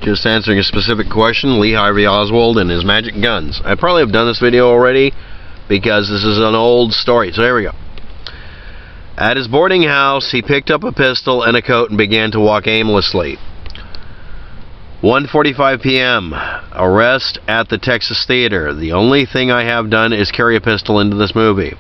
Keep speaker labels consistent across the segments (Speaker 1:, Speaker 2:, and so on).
Speaker 1: Just answering a specific question, Lee Harvey Oswald and his magic guns. I probably have done this video already because this is an old story. So here we go. At his boarding house, he picked up a pistol and a coat and began to walk aimlessly. 1:45 p.m. Arrest at the Texas Theater. The only thing I have done is carry a pistol into this movie.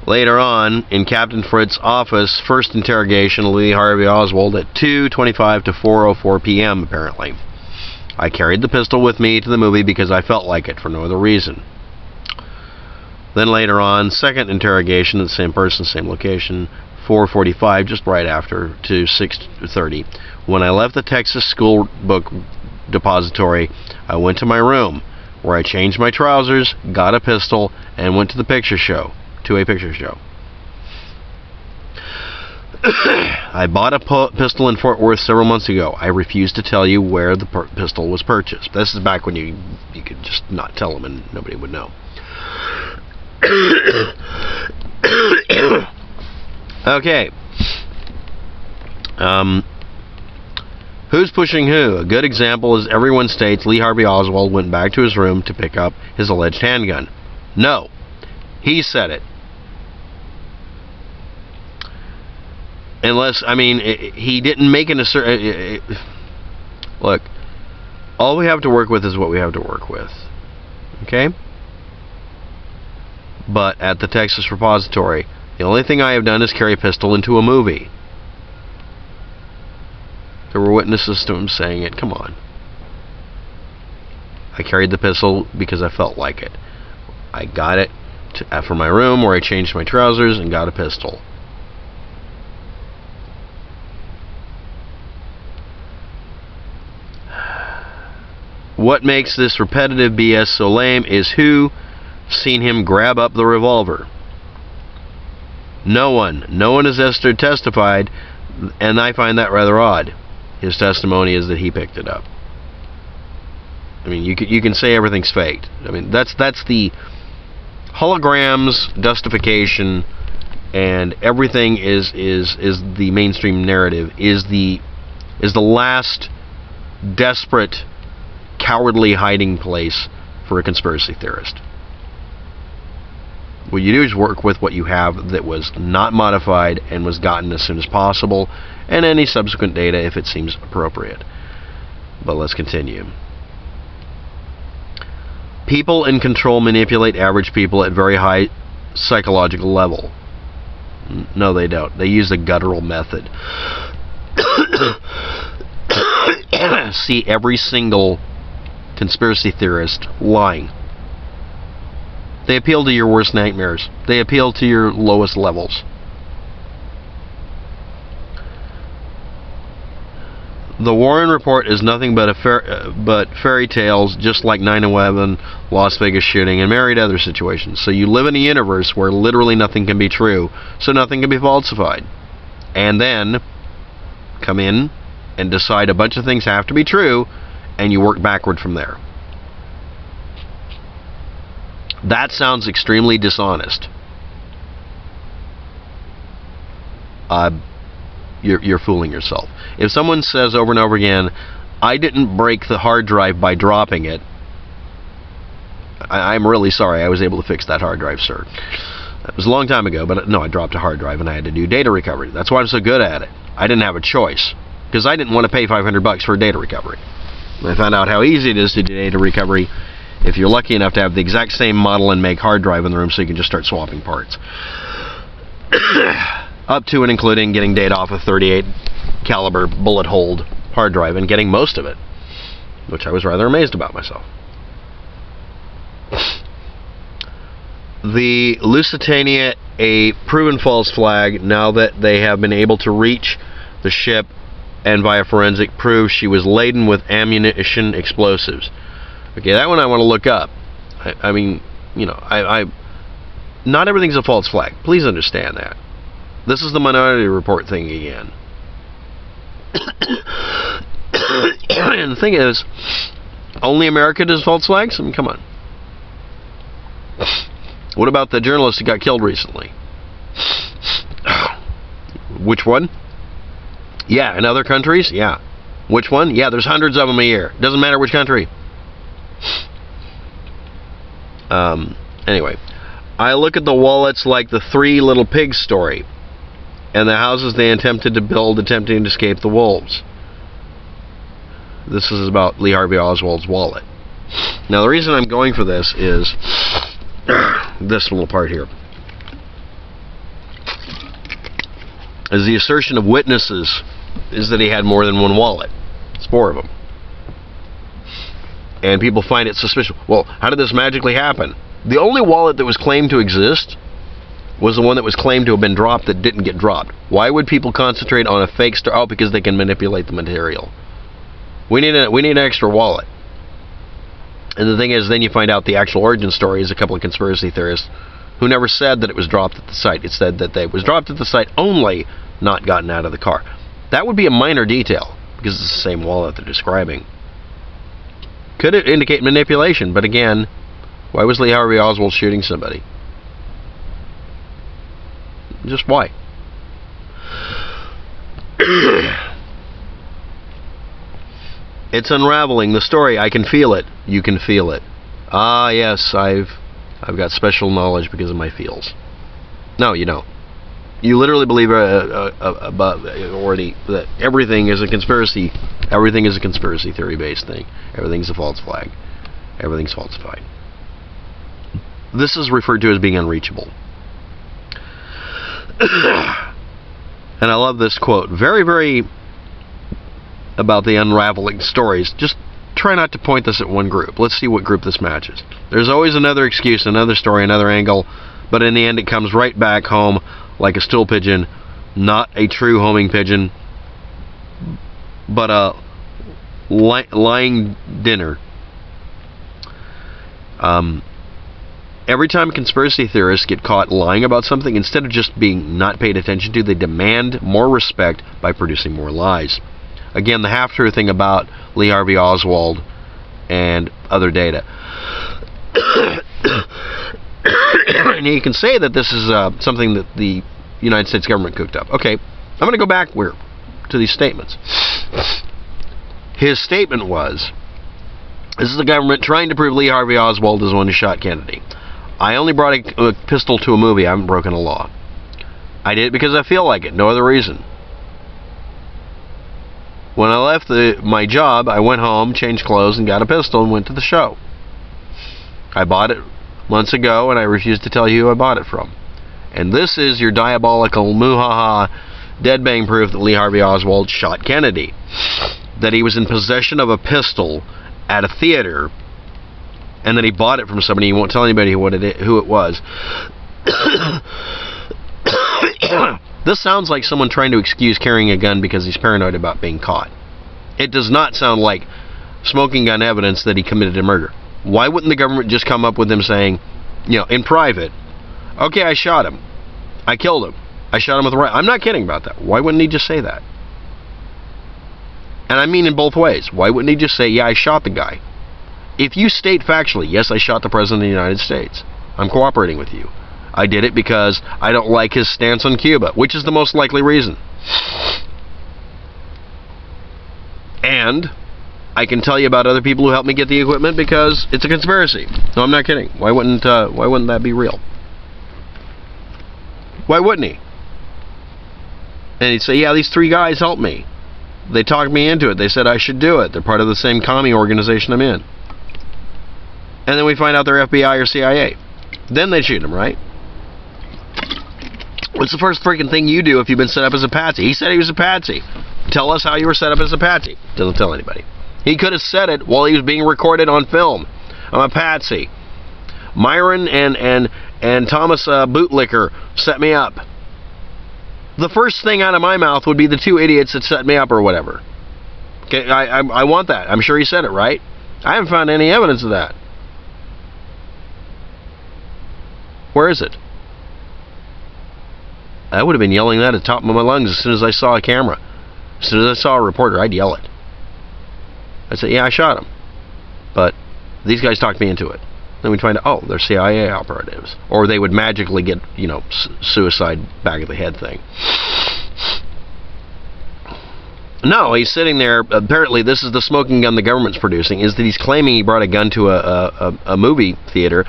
Speaker 1: Later on, in Captain Fritz's office, first interrogation of Lee Harvey Oswald at 2:25 to 4:04 p.m. apparently. I carried the pistol with me to the movie because I felt like it, for no other reason. Then later on, second interrogation of the same person, same location, 4:45, just right after, to 6:30. When I left the Texas School Book Depository, I went to my room, where I changed my trousers, got a pistol, and went to the picture show. To a picture show. I bought a pistol in Fort Worth several months ago. I refuse to tell you where the pistol was purchased. This is back when you could just not tell them and nobody would know. Okay. Who's pushing who? A good example is everyone states Lee Harvey Oswald went back to his room to pick up his alleged handgun. No. He said it. Unless, I mean, he didn't make an assertion. Look, all we have to work with is what we have to work with. Okay? But at the Texas Repository, the only thing I have done is carry a pistol into a movie. There were witnesses to him saying it. Come on. I carried the pistol because I felt like it. I got it from my room where I changed my trousers and got a pistol. What makes this repetitive BS so lame is who seen him grab up the revolver. No one. No one has testified, and I find that rather odd. His testimony is that he picked it up. I mean, you can say everything's faked. I mean, that's the holograms, dustification, and everything is the mainstream narrative, is the last desperate, cowardly hiding place for a conspiracy theorist. What you do is work with what you have that was not modified and was gotten as soon as possible, and any subsequent data if it seems appropriate. But let's continue. People in control manipulate average people at very high psychological level. No, they don't. They use the guttural method. See every single conspiracy theorist lying. They appeal to your worst nightmares. They appeal to your lowest levels. The Warren Report is nothing but fairy tales, just like 9/11, Las Vegas shooting, and myriad other situations. So you live in a universe where literally nothing can be true, so nothing can be falsified. And then come in and decide a bunch of things have to be true, and you work backward from there. That sounds extremely dishonest. You're fooling yourself. If someone says over and over again, I didn't break the hard drive by dropping it, I'm really sorry. I was able to fix that hard drive, sir. It was a long time ago, but no, I dropped a hard drive and I had to do data recovery. That's why I'm so good at it. I didn't have a choice, because I didn't want to pay $500 for data recovery. I found out how easy it is to do data recovery if you're lucky enough to have the exact same model and make hard drive in the room, so you can just start swapping parts. Up to and including getting data off a 38 caliber bullet hold hard drive and getting most of it, which I was rather amazed about myself. The Lusitania, a proven false flag, now that they have been able to reach the ship and via forensic prove she was laden with ammunition explosives. Okay, that one I want to look up. I mean, you know, not everything's a false flag. Please understand that. This is the Minority Report thing again. And the thing is, only America does false flags? I mean, come on. What about the journalist who got killed recently? Which one? Yeah, in other countries? Yeah. Which one? Yeah, there's hundreds of them a year. Doesn't matter which country. Anyway, I look at the wallets like the Three Little Pigs story, and the houses they attempted to build attempting to escape the wolves. This is about Lee Harvey Oswald's wallet. Now, the reason I'm going for this is this little part here. Is the assertion of witnesses is that he had more than one wallet. It's 4 of them. And people find it suspicious. Well, how did this magically happen? The only wallet that was claimed to exist was the one that was claimed to have been dropped that didn't get dropped. Why would people concentrate on a fake story? Oh, because they can manipulate the material. We need an extra wallet. And the thing is, then you find out the actual origin story is a couple of conspiracy theorists who never said that it was dropped at the site. It said that it was dropped at the site only, not gotten out of the car. That would be a minor detail, because it's the same wallet they're describing. Could it indicate manipulation? But again, why was Lee Harvey Oswald shooting somebody? Just why? It's unraveling. The story, I can feel it. You can feel it. Ah, yes, I've got special knowledge because of my feels. No, you don't. You literally believe already that everything is a conspiracy. Everything is a conspiracy theory-based thing. Everything's a false flag. Everything's falsified. This is referred to as being unreachable. And I love this quote. Very, very about the unraveling stories. Just try not to point this at one group. Let's see what group this matches. There's always another excuse, another story, another angle, but in the end it comes right back home like a stool pigeon, not a true homing pigeon, but a lying dinner. Every time conspiracy theorists get caught lying about something, instead of just being not paid attention to, they demand more respect by producing more lies. Again, the half-true thing about Lee Harvey Oswald and other data. And you can say that this is something that the United States government cooked up. Okay, I'm going to go back to these statements. His statement was, this is the government trying to prove Lee Harvey Oswald is the one who shot Kennedy. I only brought a pistol to a movie. I haven't broken a law. I did it because I feel like it. No other reason. When I left my job, I went home, changed clothes, and got a pistol and went to the show. I bought it months ago, and I refused to tell you who I bought it from. And this is your diabolical, moo-ha-ha, dead-bang proof that Lee Harvey Oswald shot Kennedy. That he was in possession of a pistol at a theater, and that he bought it from somebody. He won't tell anybody who it was. This sounds like someone trying to excuse carrying a gun because he's paranoid about being caught. It does not sound like smoking gun evidence that he committed a murder. Why wouldn't the government just come up with him saying, in private, okay, I shot him. I killed him. I shot him with a rifle. I'm not kidding about that. Why wouldn't he just say that? And I mean in both ways. Why wouldn't he just say, yeah, I shot the guy? If you state factually, yes, I shot the President of the United States, I'm cooperating with you. I did it because I don't like his stance on Cuba, which is the most likely reason. And I can tell you about other people who helped me get the equipment because it's a conspiracy. No, I'm not kidding. Why wouldn't that be real? Why wouldn't he? And he'd say, yeah, these 3 guys helped me. They talked me into it. They said I should do it. They're part of the same commie organization I'm in. And then we find out they're FBI or CIA. Then they shoot him, right? What's the first freaking thing you do if you've been set up as a patsy? He said he was a patsy. Tell us how you were set up as a patsy. Doesn't tell anybody. He could have said it while he was being recorded on film. I'm a patsy. Myron and Thomas Bootlicker set me up. The first thing out of my mouth would be the 2 idiots that set me up or whatever. Okay, I want that. I'm sure he said it, right? I haven't found any evidence of that. Where is it? I would have been yelling that at the top of my lungs as soon as I saw a camera. As soon as I saw a reporter, I'd yell it. I'd say, yeah, I shot him. But these guys talked me into it. Then we'd find out, oh, they're CIA operatives. Or they would magically get, suicide back of the head thing. No, he's sitting there. Apparently, this is the smoking gun the government's producing, is that he's claiming he brought a gun to a movie theater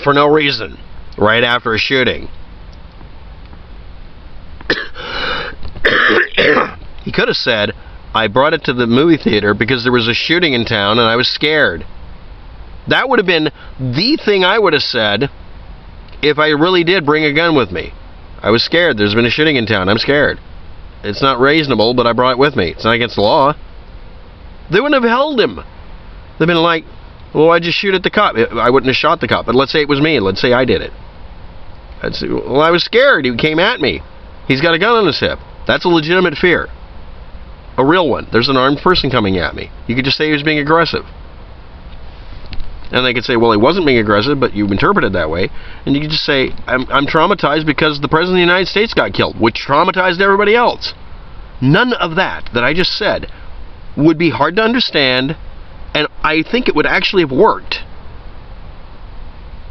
Speaker 1: for no reason, right after a shooting. He could have said, I brought it to the movie theater because there was a shooting in town and I was scared. That would have been the thing I would have said if I really did bring a gun with me. I was scared. There's been a shooting in town. I'm scared. It's not reasonable, but I brought it with me. It's not against the law. They wouldn't have held him. They've been like, well, I just shoot at the cop. I wouldn't have shot the cop, but let's say it was me. Let's say I did it. I'd say, well, I was scared. He came at me. He's got a gun on his hip. That's a legitimate fear. A real one. There's an armed person coming at me. You could just say he was being aggressive. And they could say, well, he wasn't being aggressive, but you interpret it that way. And you could just say, I'm traumatized because the President of the United States got killed, which traumatized everybody else. None of that I just said would be hard to understand, and I think it would actually have worked.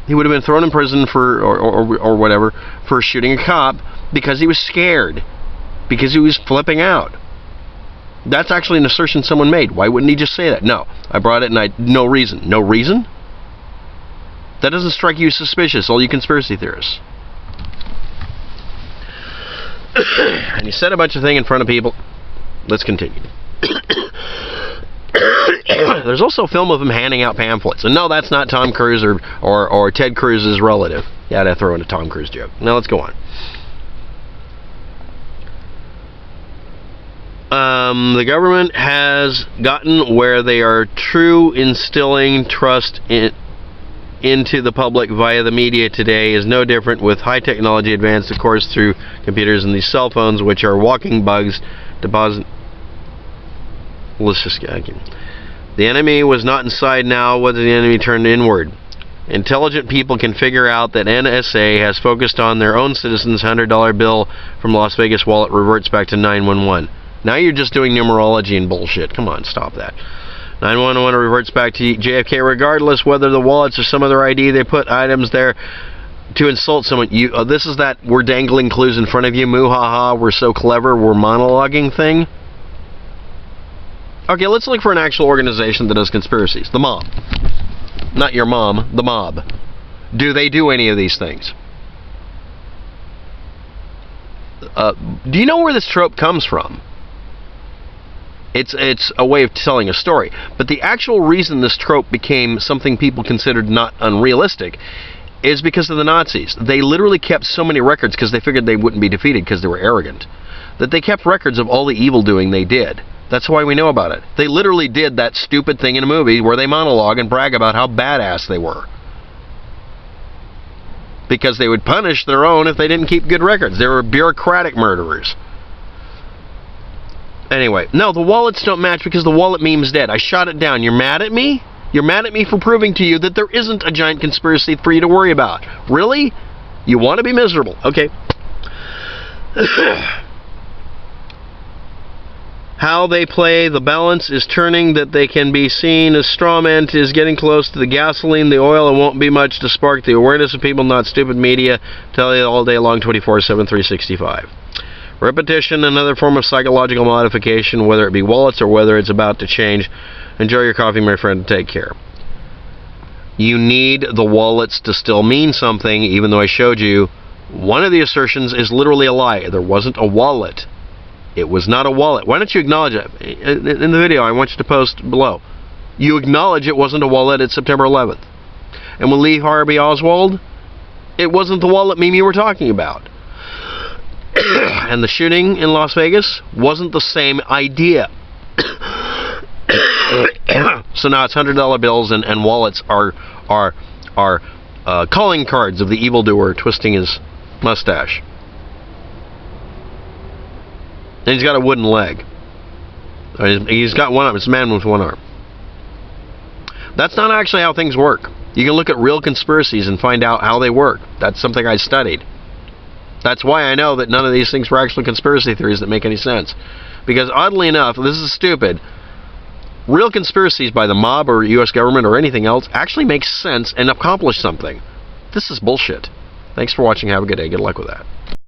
Speaker 1: He would have been thrown in prison for, or whatever, for shooting a cop because he was scared, because he was flipping out. That's actually an assertion someone made. Why wouldn't he just say that? No, I brought it and no reason. No reason? That doesn't strike you as suspicious, all you conspiracy theorists. And you said a bunch of things in front of people. Let's continue. There's also a film of him handing out pamphlets. And no, that's not Tom Cruise or Ted Cruz's relative. Yeah, I'd throw in a Tom Cruise joke. Now let's go on. The government has gotten where they are true instilling trust into the public via the media today is no different with high technology advanced, of course, through computers and these cell phones, which are walking bugs. Let's just get again. The enemy was not inside now. What did the enemy turn inward? Intelligent people can figure out that NSA has focused on their own citizens' $100 bill from Las Vegas wallet reverts back to 911. Now you're just doing numerology and bullshit. Come on, stop that. 911 reverts back to JFK regardless whether the wallets or some other ID. They put items there to insult someone. This is that we're dangling clues in front of you. Moo-ha-ha, we're so clever, we're monologuing thing. Okay, let's look for an actual organization that does conspiracies. The mob. Not your mom, the mob. Do they do any of these things? Do you know where this trope comes from? It's a way of telling a story. But the actual reason this trope became something people considered not unrealistic is because of the Nazis. They literally kept so many records because they figured they wouldn't be defeated because they were arrogant, that they kept records of all the evil doing they did. That's why we know about it. They literally did that stupid thing in a movie where they monologue and brag about how badass they were. Because they would punish their own if they didn't keep good records. They were bureaucratic murderers. Anyway, no, the wallets don't match because the wallet meme's dead. I shot it down. You're mad at me? You're mad at me for proving to you that there isn't a giant conspiracy for you to worry about. Really? You want to be miserable. Okay. How they play the balance is turning that they can be seen as strawman is getting close to the gasoline, the oil, and won't be much to spark the awareness of people, not stupid media. Tell you all day long, 24/7, 365. Repetition, another form of psychological modification, whether it be wallets or whether it's about to change. Enjoy your coffee, my friend. Take care. You need the wallets to still mean something, even though I showed you one of the assertions is literally a lie. There wasn't a wallet. It was not a wallet. Why don't you acknowledge it? In the video, I want you to post below. You acknowledge it wasn't a wallet at September 11th. And with Lee Harvey Oswald, it wasn't the wallet meme you were talking about. And the shooting in Las Vegas wasn't the same idea. So now it's $100 bills and wallets are calling cards of the evildoer twisting his mustache. And he's got a wooden leg. He's got one arm. It's a man with one arm. That's not actually how things work. You can look at real conspiracies and find out how they work. That's something I studied. That's why I know that none of these things were actually conspiracy theories that make any sense. Because oddly enough, this is stupid, real conspiracies by the mob or U.S. government or anything else actually make sense and accomplish something. This is bullshit. Thanks for watching. Have a good day. Good luck with that.